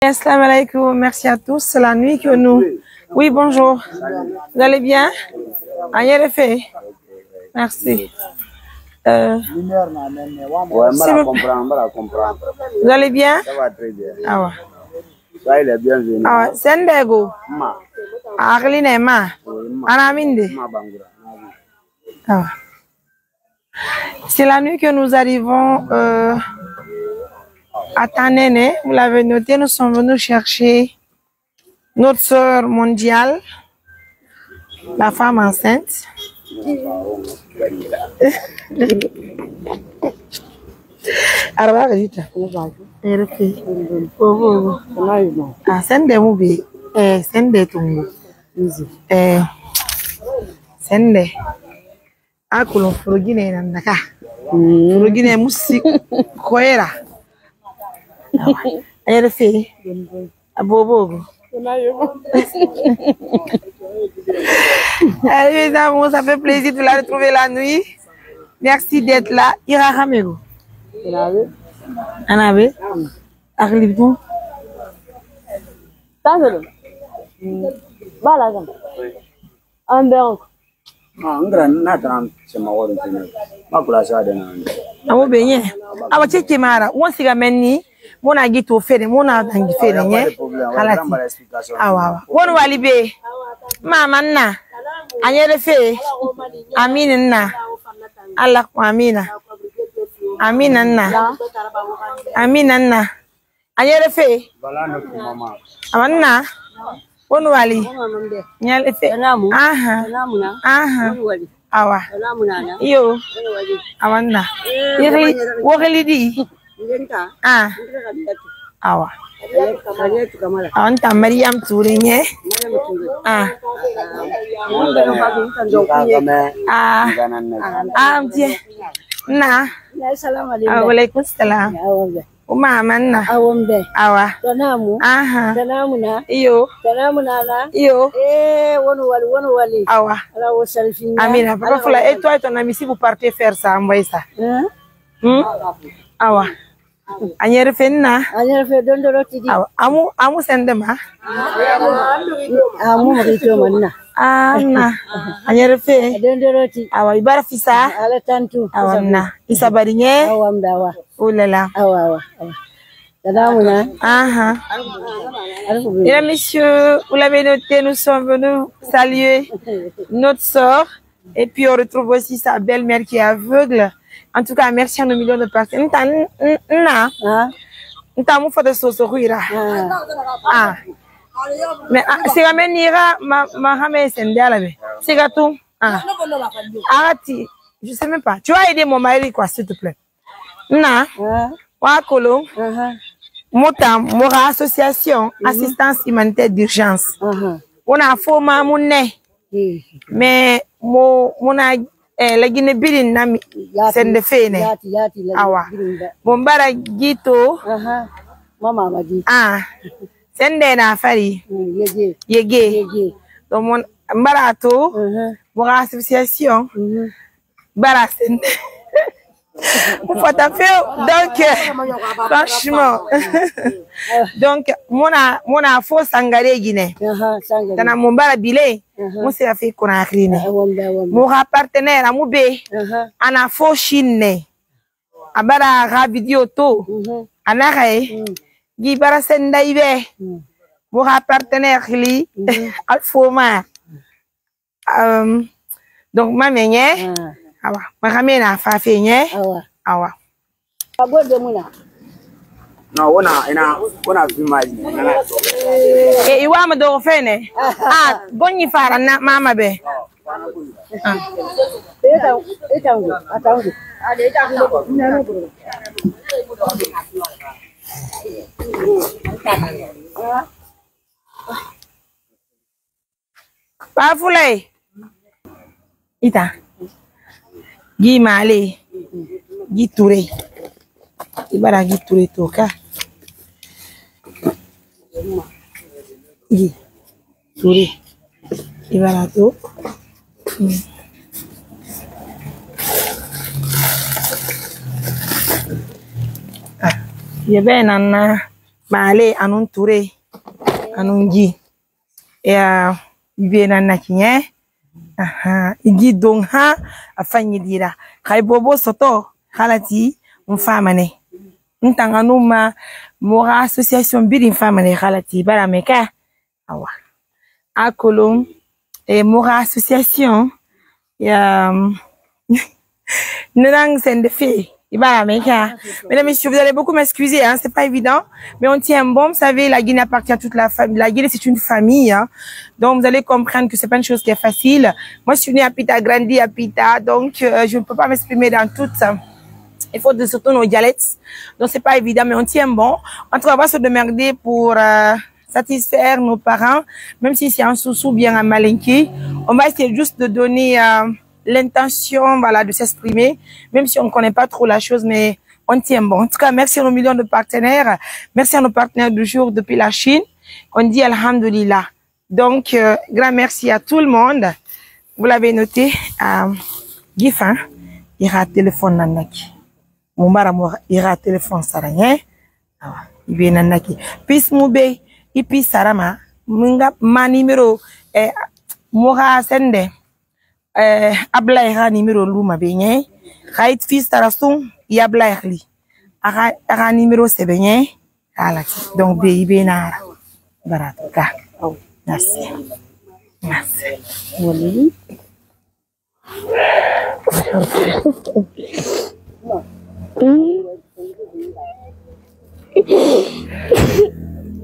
Assalamu alaikum. Merci à tous. C'est la nuit que nous... Oui, bonjour. Vous allez bien? Aïe, fait. Merci. Vous allez bien? Ça va très bien. Ah ouais. Ça, il est bienvenu. Ah ouais. Sendego. Ma. Arline ma. Anaminde. Ah ouais. C'est la nuit que nous arrivons à Tanene. Vous l'avez noté, nous sommes venus chercher notre sœur mondiale, la femme enceinte. Sende mubi sende tungu sende akulo furugine nandaka furugine musi koera ayere fe abobogo Allez, amours, ça fait plaisir de la retrouver la nuit. Merci d'être là. Ira Ramego. Anabe. Arrive-t-on? Balagan. Amber. Awo benye. Awa cheke mara. Wonsi ga menni. Mona gitu fere. Mona dangi fere nye. Halati. Awa. Wonu walibe. Mama na. Anyere fe. Amina na. Allah ko amina. Amina na. Amina na. Anyere fe. Amanna. Wonu wali. Nyale fe. Aha. Aha. Awa. Yo. Amanna. Iri wogeli di. Ah. Awa. Anta Mariam Tourenye. Ah. Ah. Tiens. Na. Alaikum salam. Uma manna. Awa. Aha. Iyo. Iyo. Wonu wali. Awa. Amina. Et toi et ton ami, si vous partez faire ça, envoyez ça. Awa. Anyere fenna. Anyere fe dondoro tidi. Amu sendema. Amu marito manna. Anna. Anyere fe. Dondoro ti. Awa ibara fisa. Ala tantu. Awa na. Isabarinye. Awa mdawa. Oh là là. Awa. Tadamuna. Aha. Mesdames, messieurs, vous l'avez noté, nous sommes venus saluer notre sœur. Et puis on retrouve aussi sa belle-mère qui est aveugle. En tout cas, merci à nos millions de personnes. Nta fait de sosoruira. Ah. Mais c'est quand même ira ma ramé sendialabe. C'est gâteau. Ah. Arrête. Je sais même pas. Tu vas aider mon mari quoi s'il te plaît. Na. Wa kolo. Mora association assistance humanitaire d'urgence. On a formé mon nez. Mais mon la Guinée Birin nami sende fene awa bombara gito mama madi sende na fari yege donc mon mbarato mon association bara sende donc franchement donc mon faux sangare guiné tana mon bara bilé mon se a fait Conakry mon partenaire amoube ana faux chine abara ra vidéo to anare gi bara senda ibe mon partenaire li alfoma donc ma menye awa makamena fa fenye awa no wana filmaji iwa ma do fene gonni fara na mama be atangu pa fulay ita Gi male, gi ture, ibara gi ture toka, gi ture, ibara to, ye be nana Male anun Touré anun gi ibe na nakinye igi don ha afanyi dira kai bobo soto halati mfamane ntanganu ma mora association biri mfamane halati bara meka awa akolon mora association ya Nang Sendefe. Mesdames et messieurs, vous allez beaucoup m'excuser, hein, c'est pas évident, mais on tient bon. Vous savez, la Guinée appartient à toute la famille. La Guinée, c'est une famille, hein. Donc vous allez comprendre que c'est pas une chose qui est facile. Moi, je suis née à Pita, grandi à Pita, donc je ne peux pas m'exprimer dans tout ça. Il faut surtout nos dialectes. Donc c'est pas évident, mais on tient bon. En tout cas, on va se démerder pour satisfaire nos parents, même si c'est un sous-sous bien à Malinki. On va essayer juste de donner l'intention, voilà, de s'exprimer, même si on ne connaît pas trop la chose, mais on tient bon. En tout cas, merci à nos millions de partenaires. Merci à nos partenaires du jour depuis la Chine. On dit Alhamdulillah. Donc, grand merci à tout le monde. Vous l'avez noté, Gifin, il y a un téléphone nanaki. Mon mari, il y a un téléphone saranye. Il y a un nanaki. Puis, moube, et puis sarama, ma numéro, mora sende. Ablaïra numéro luma benye kait fils tarasung y ablaïri ara numéro c'est benye alaki donc be na baraka merci merci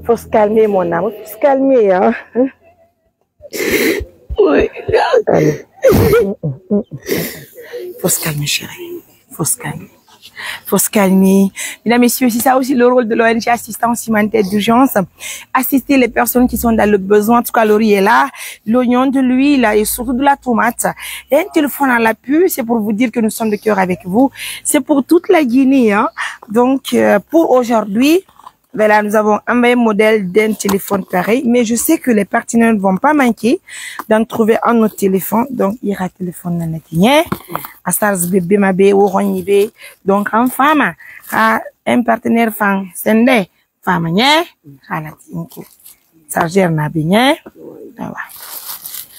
faut se calmer mon âme, faut se calmer hein. Oui. Faut se calmer, chérie. Faut se calmer. Faut se calmer. Mesdames, messieurs, c'est ça aussi le rôle de l'ONG Assistance Humanitaire d'Urgence. Assister les personnes qui sont dans le besoin. En tout cas, l'ori est là. L'oignon de l'huile et surtout de la tomate. Et un téléphone à l'appui, c'est pour vous dire que nous sommes de cœur avec vous. C'est pour toute la Guinée, hein. Donc, pour aujourd'hui, voilà, nous avons un meilleur modèle d'un téléphone pareil, mais je sais que les partenaires ne vont pas manquer d'en trouver un autre téléphone. Donc, il y aura téléphone nanatien, à Stars bébé mabé ou ronibé. Donc, en femme, un partenaire femme, sende, femme nye, halatinko. Sargère nabigné. Voilà.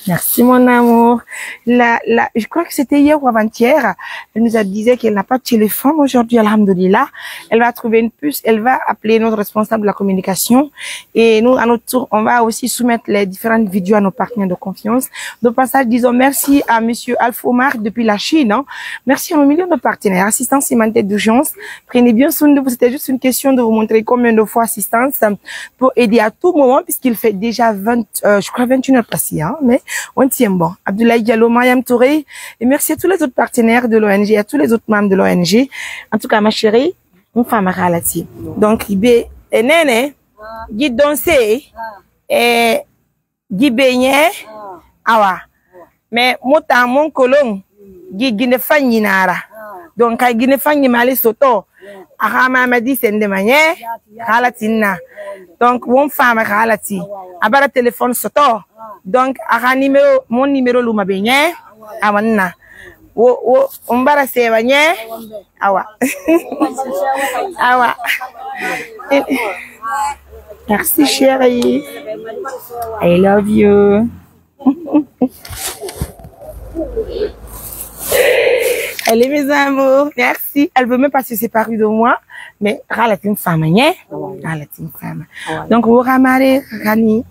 Merci mon amour. Je crois que c'était hier ou avant-hier. Elle nous a dit qu'elle n'a pas de téléphone aujourd'hui, alhamdoulilah. Elle va trouver une puce. Elle va appeler notre responsable de la communication. Et nous, à notre tour, on va aussi soumettre les différentes vidéos à nos partenaires de confiance. De passage, disons merci à monsieur Alpha Omar depuis la Chine. Hein. Merci à nos millions de partenaires. Assistance humanitaire d'urgence. Prenez bien soin de vous. C'était juste une question de vous montrer combien de fois assistance pour aider à tout moment puisqu'il fait déjà 21 heures passées, hein, mais on tient bon. Abdoulaye Diallo, Mariam Touré, et merci à tous les autres partenaires de l'ONG, à tous les autres membres de l'ONG. En tout cas, ma chérie, une femme à ralati. Donc, Ibe, et nene, Guy danser, et Guy beignet, awa. Mais, mota, mon colon, Guy guine fanyi nara. Donc, Guy guine fanyi mali soto, Ahama m'a dit, c'est une manière, ralatina. Donc, une femme à ralati. Abara téléphone soto. Donc, mon numéro luma benye, awana. Umbara sebanye, awa. Awa. Merci chérie. I love you. Allez mes amours, merci. Elle veut même pas se séparer de moi, mais elle est une femme, hein? Elle est une femme. Donc, vous ramarrez, Rani,